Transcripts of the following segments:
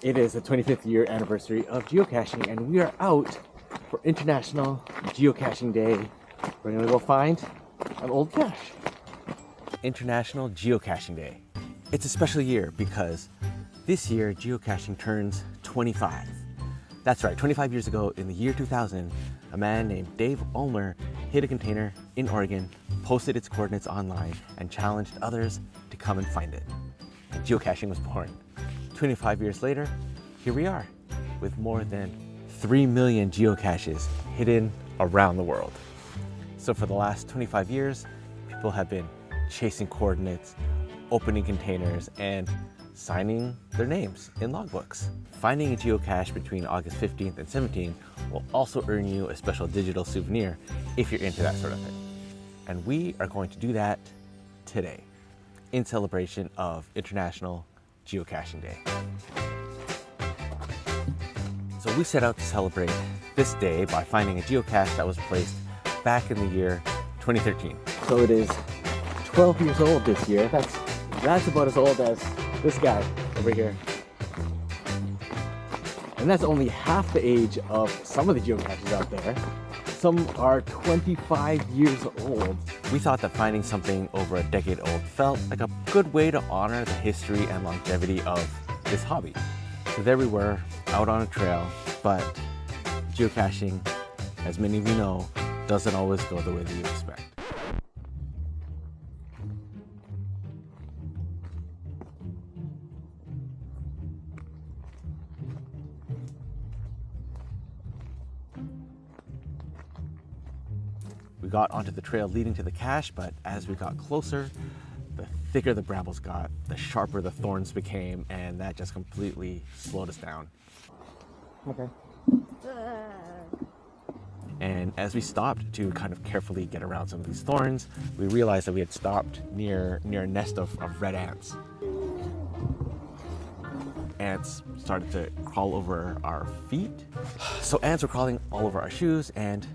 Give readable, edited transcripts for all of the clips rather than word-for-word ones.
It is the 25th year anniversary of geocaching, and we are out for International Geocaching Day. We're gonna go find an old cache. International Geocaching Day. It's a special year because this year geocaching turns 25. That's right, 25 years ago in the year 2000, a man named Dave Ulmer hid a container in Oregon, posted its coordinates online, and challenged others to come and find it. And geocaching was born. 25 years later, here we are with more than 3 million geocaches hidden around the world. So for the last 25 years, people have been chasing coordinates, opening containers, and signing their names in logbooks. Finding a geocache between August 15th and 17th will also earn you a special digital souvenir if you're into that sort of thing. And we are going to do that today in celebration of International Geocaching Day. So we set out to celebrate this day by finding a geocache that was placed back in the year 2013. So it is 12 years old this year. That's about as old as this guy over here. And that's only half the age of some of the geocaches out there. Some are 25 years old. We thought that finding something over a decade old felt like a good way to honor the history and longevity of this hobby. So there we were, out on a trail, but geocaching, as many of you know, doesn't always go the way that you expect. We got onto the trail leading to the cache, but as we got closer, the thicker the brambles got, the sharper the thorns became, and that just completely slowed us down. Okay. And as we stopped to kind of carefully get around some of these thorns, we realized that we had stopped near a nest of red ants. Ants started to crawl over our feet. So ants were crawling all over our shoes, and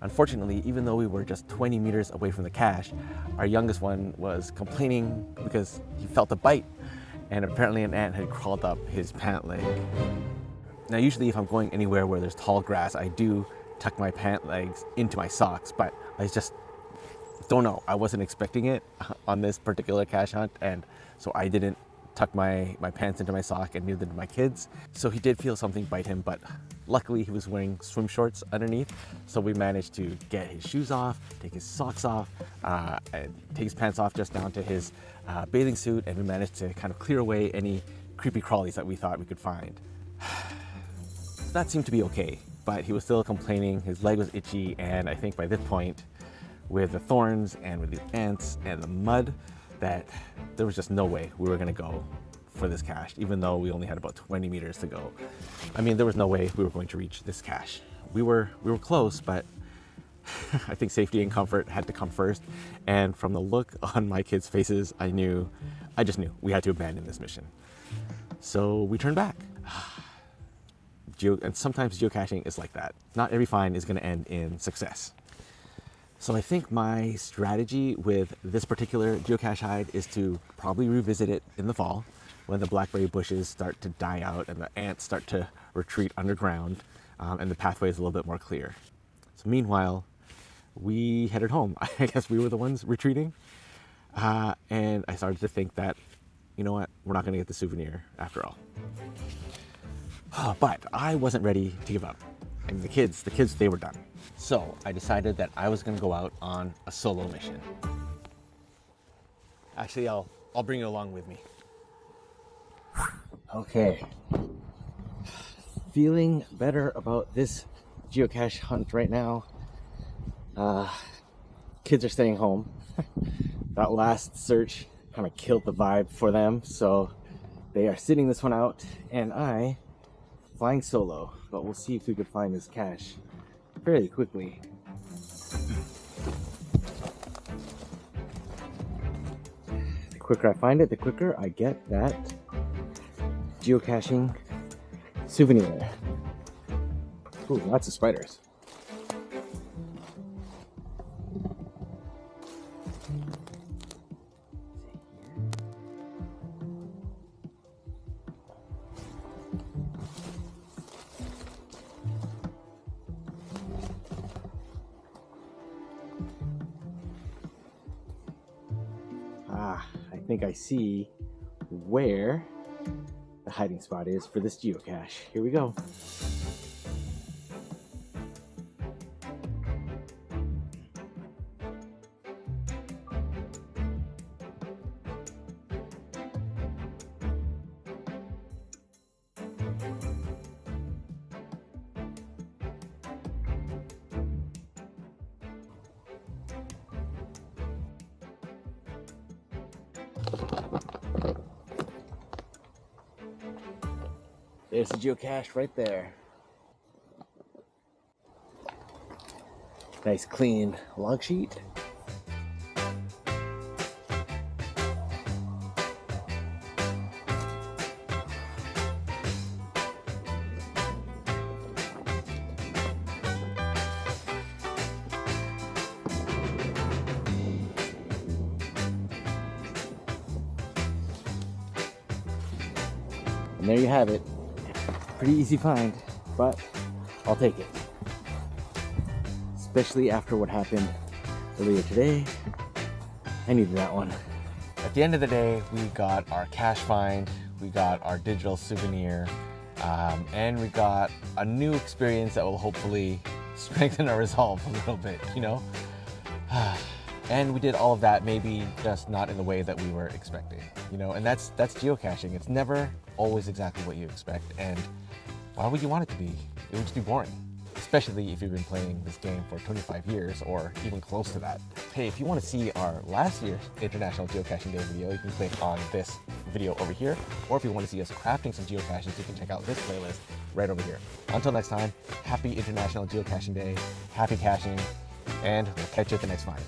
unfortunately, even though we were just 20 meters away from the cache, our youngest one was complaining because he felt a bite, and apparently an ant had crawled up his pant leg. Now, usually if I'm going anywhere where there's tall grass, I do tuck my pant legs into my socks, but I just don't know. I wasn't expecting it on this particular cache hunt, and so I didn't tuck my pants into my sock, and neither did my kids. So he did feel something bite him, but luckily he was wearing swim shorts underneath, so we managed to get his shoes off, take his socks off, and take his pants off just down to his bathing suit, and we managed to kind of clear away any creepy crawlies that we thought we could find. That seemed to be okay, but he was still complaining, his leg was itchy, and I think by this point, with the thorns and with the ants and the mud, that there was just no way we were gonna go for this cache, even though we only had about 20 meters to go. I mean, there was no way we were going to reach this cache. We were close, but I think safety and comfort had to come first. And from the look on my kids' faces, I just knew we had to abandon this mission. So we turned back. And sometimes geocaching is like that. Not every find is gonna end in success. So I think my strategy with this particular geocache hide is to probably revisit it in the fall when the blackberry bushes start to die out and the ants start to retreat underground, and the pathway is a little bit more clear. So meanwhile, we headed home. I guess we were the ones retreating. And I started to think that, you know what, we're not gonna get the souvenir after all. But I wasn't ready to give up. And the kids, they were done. So I decided that I was gonna go out on a solo mission. Actually, I'll bring you along with me. Okay. Feeling better about this geocache hunt right now. Kids are staying home. That last search kind of killed the vibe for them, so they are sitting this one out, and I flying solo, but we'll see if we could find this cache fairly quickly. The quicker I find it, the quicker I get that geocaching souvenir. Ooh, lots of spiders. think I see where the hiding spot is for this geocache. Here we go. There's the geocache right there. Nice clean log sheet. And there you have it. Pretty easy find, but I'll take it. Especially after what happened earlier today. I needed that one. At the end of the day, we got our cache find, we got our digital souvenir, and we got a new experience that will hopefully strengthen our resolve a little bit, you know? And we did all of that, maybe just not in the way that we were expecting, you know? And that's geocaching. It's never always exactly what you expect, and why would you want it to be? It would just be boring, especially if you've been playing this game for 25 years or even close to that. Hey, if you want to see our last year's International Geocaching Day video, you can click on this video over here, or if you want to see us crafting some geocaches, you can check out this playlist right over here. Until next time, happy International Geocaching Day, happy caching, and we'll catch you at the next find.